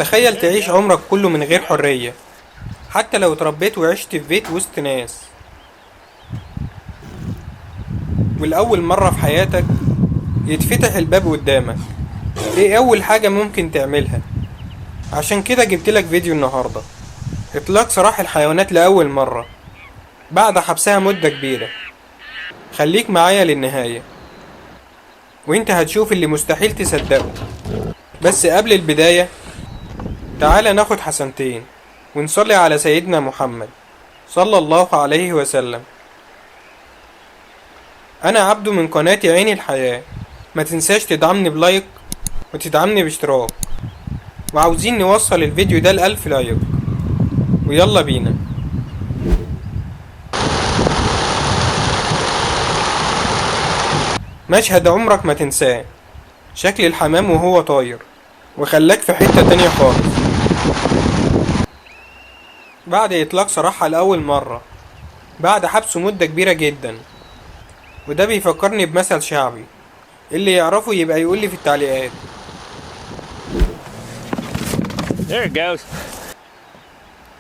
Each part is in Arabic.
تخيل تعيش عمرك كله من غير حرية، حتى لو اتربيت وعشت في بيت وسط ناس، والأول مرة في حياتك يتفتح الباب قدامك. ايه أول حاجة ممكن تعملها؟ عشان كده جبتلك فيديو النهاردة: إطلاق سراح الحيوانات لأول مرة بعد حبسها مدة كبيرة. خليك معايا للنهاية وانت هتشوف اللي مستحيل تصدقه. بس قبل البداية تعالى ناخد حسنتين ونصلي على سيدنا محمد صلى الله عليه وسلم. أنا عبده من قناة عين الحياة. ما تنساش تدعمني بلايك وتدعمني باشتراك، وعاوزين نوصل الفيديو ده ل1000 لايك. ويلا بينا. مشهد عمرك ما تنساه، شكل الحمام وهو طاير وخلاك في حتة تانية خالص. بعد إطلاق سراحها لأول مرة بعد حبسه مدة كبيرة جدا. وده بيفكرني بمثل شعبي، اللي يعرفه يبقى يقولي في التعليقات. There it goes.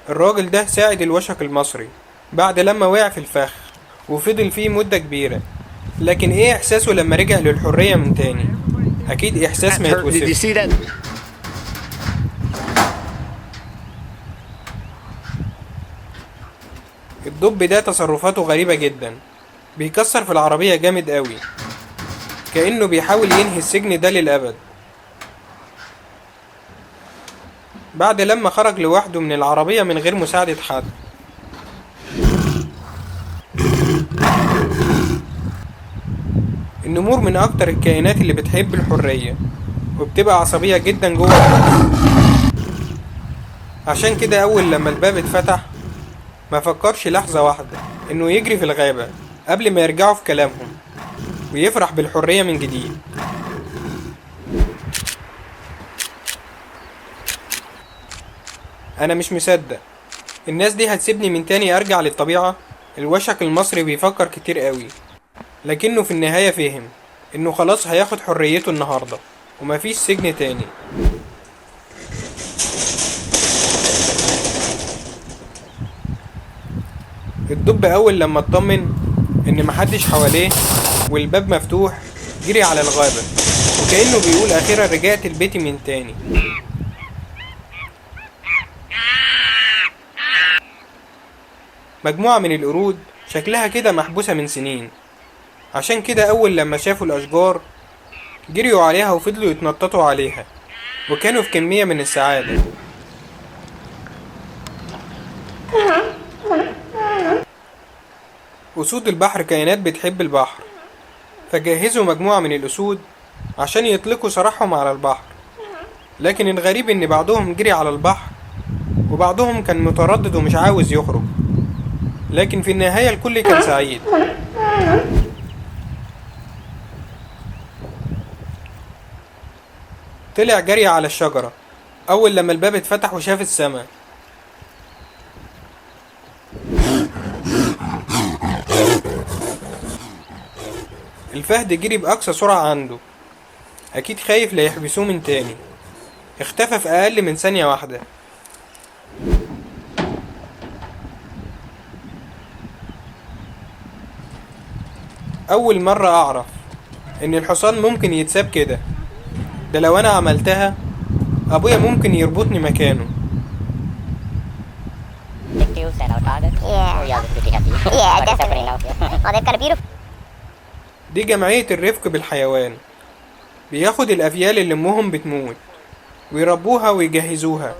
الراجل ده ساعد الوشق المصري بعد لما وقع في الفخ وفضل فيه مدة كبيرة. لكن ايه احساسه لما رجع للحرية من تاني؟ اكيد احساس ما Did you يتوصفش. see that? الدب ده تصرفاته غريبة جدا، بيكسر في العربية جامد قوي، كأنه بيحاول ينهي السجن ده للأبد. بعد لما خرج لوحده من العربية من غير مساعدة حد. النمور من أكتر الكائنات اللي بتحب الحرية وبتبقى عصبية جدا جوه الحبس. عشان كده أول لما الباب اتفتح ما فكرش لحظة واحدة إنه يجري في الغابة قبل ما يرجعوا في كلامهم ويفرح بالحرية من جديد. أنا مش مصدق الناس دي هتسيبني من تاني أرجع للطبيعة. الوشك المصري بيفكر كتير قوي، لكنه في النهاية فهم إنه خلاص هياخد حريته النهاردة ومفيش سجن تاني. الدب أول لما اطمن إن محدش حواليه والباب مفتوح جري على الغابة، وكأنه بيقول أخيرا رجعت لبيتي من تاني. مجموعة من القرود شكلها كده محبوسة من سنين، عشان كده أول لما شافوا الأشجار جريوا عليها وفضلوا يتنططوا عليها وكانوا في كمية من السعادة. أسود البحر كائنات بتحب البحر، فجهزوا مجموعة من الأسود عشان يطلقوا سراحهم على البحر. لكن الغريب إن بعضهم جري على البحر وبعضهم كان متردد ومش عاوز يخرج. لكن في النهاية الكل كان سعيد. طلع جري على الشجرة أول لما الباب اتفتح وشاف السما. الفهد جري بأقصى سرعة عنده، أكيد خايف لا يحبسوه من تاني. اختفى في أقل من ثانية واحدة. أول مرة أعرف إن الحصان ممكن يتساب كده. ده لو أنا عملتها أبويا ممكن يربطني مكانه. دي جمعية الرفق بالحيوان، بياخد الأفيال اللي أمهم بتموت ويربوها ويجهزوها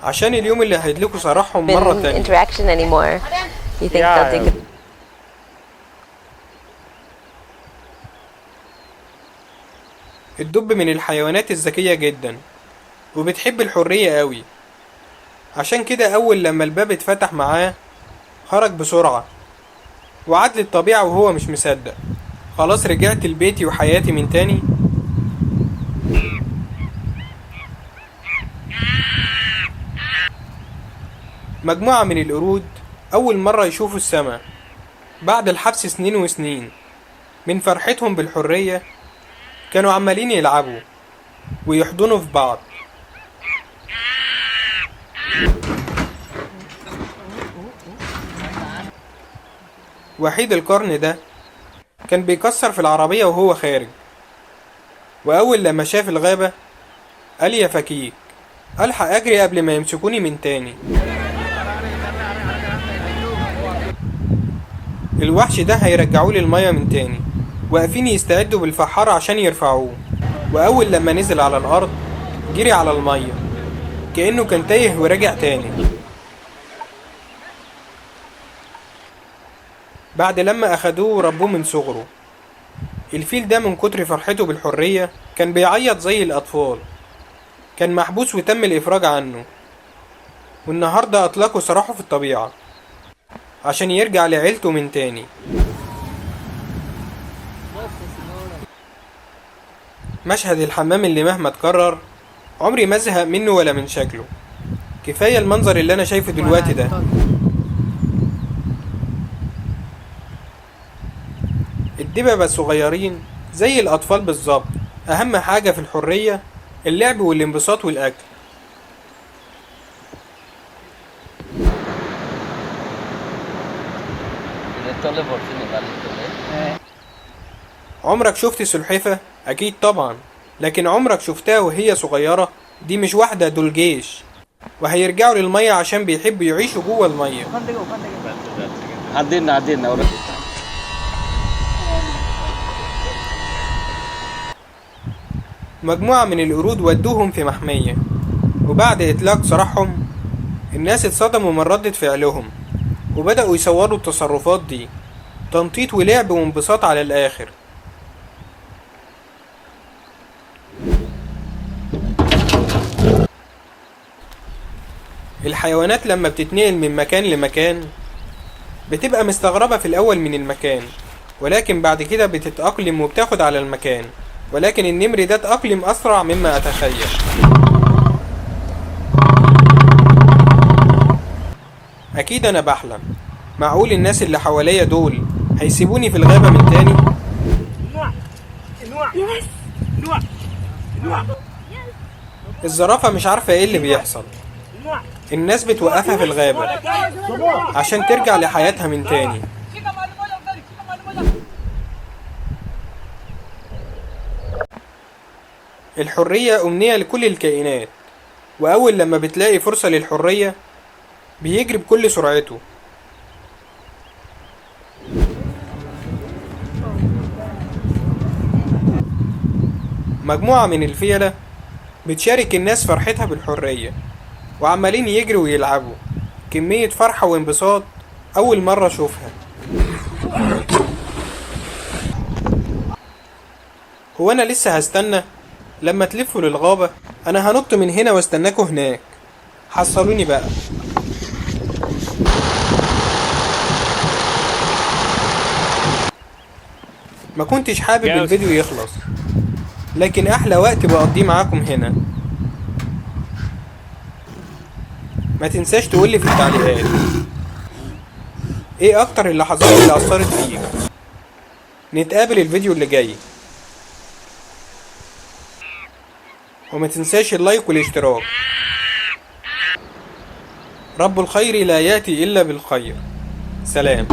عشان اليوم اللي هيدلكوا سراحهم مرة تانية. الدب من الحيوانات الذكية جدا وبتحب الحرية قوي. عشان كده أول لما الباب اتفتح معاه خرج بسرعة وعاد للطبيعة وهو مش مصدق. خلاص رجعت لبيتي وحياتي من تاني. مجموعة من القرود أول مرة يشوفوا السما بعد الحبس سنين وسنين. من فرحتهم بالحرية كانوا عمالين يلعبوا ويحضنوا في بعض. وحيد القرن ده كان بيكسر في العربية وهو خارج، وأول لما شاف الغابة قال يا فكيك ألحق أجري قبل ما يمسكوني من تاني. الوحش ده هيرجعولي المية من تاني، واقفين يستعدوا بالفحارة عشان يرفعوه. وأول لما نزل على الأرض جري على المية كأنه كان تايه ورجع تاني. بعد لما أخدوه وربوه من صغره، الفيل ده من كتر فرحته بالحرية كان بيعيط زي الأطفال. كان محبوس وتم الإفراج عنه، والنهاردة أطلقوا سراحه في الطبيعة عشان يرجع لعيلته من تاني. مشهد الحمام اللي مهما اتكرر عمري ما ازهق منه ولا من شكله. كفاية المنظر اللي أنا شايفه دلوقتي ده. الدببة الصغيرين زي الأطفال بالظبط، أهم حاجة في الحرية اللعب والانبساط والأكل. عمرك شفت سلحفة؟ أكيد طبعا، لكن عمرك شفتها وهي صغيرة؟ دي مش واحدة، دول جيش، وهيرجعوا للمية عشان بيحبوا يعيشوا جوه المية. عدينا مجموعة من القرود ودوهم في محمية، وبعد إطلاق سراحهم الناس اتصدموا من ردة فعلهم، وبدأوا يصوروا التصرفات دي. تنطيط ولعب وانبساط على الآخر. الحيوانات لما بتتنقل من مكان لمكان بتبقى مستغربة في الأول من المكان، ولكن بعد كده بتتأقلم وبتاخد على المكان. ولكن النمر ده تأقلم أسرع مما أتخيل. أكيد أنا بحلم. معقول الناس اللي حواليا دول هيسيبوني في الغابة من تاني؟ الزرافة مش عارفة ايه اللي بيحصل. الناس بتوقفها في الغابة عشان ترجع لحياتها من تاني. الحرية أمنية لكل الكائنات، وأول لما بتلاقي فرصة للحرية بيجري بكل سرعته. مجموعة من الفيلة بتشارك الناس فرحتها بالحرية، وعمالين يجروا ويلعبوا. كمية فرحة وانبساط أول مرة أشوفها. هو أنا لسه هستنى لما تلفوا للغابة؟ أنا هنط من هنا واستناكوا هناك. حصلوني بقى. ما كنتش حابب الفيديو يخلص، لكن أحلى وقت بقضيه معاكم هنا. ما تنساش تقولي في التعليقات ايه اكتر اللحظات اللي اثرت فيك. نتقابل الفيديو اللي جاي، وما تنساش اللايك والاشتراك. رب الخير لا يأتي إلا بالخير. سلام.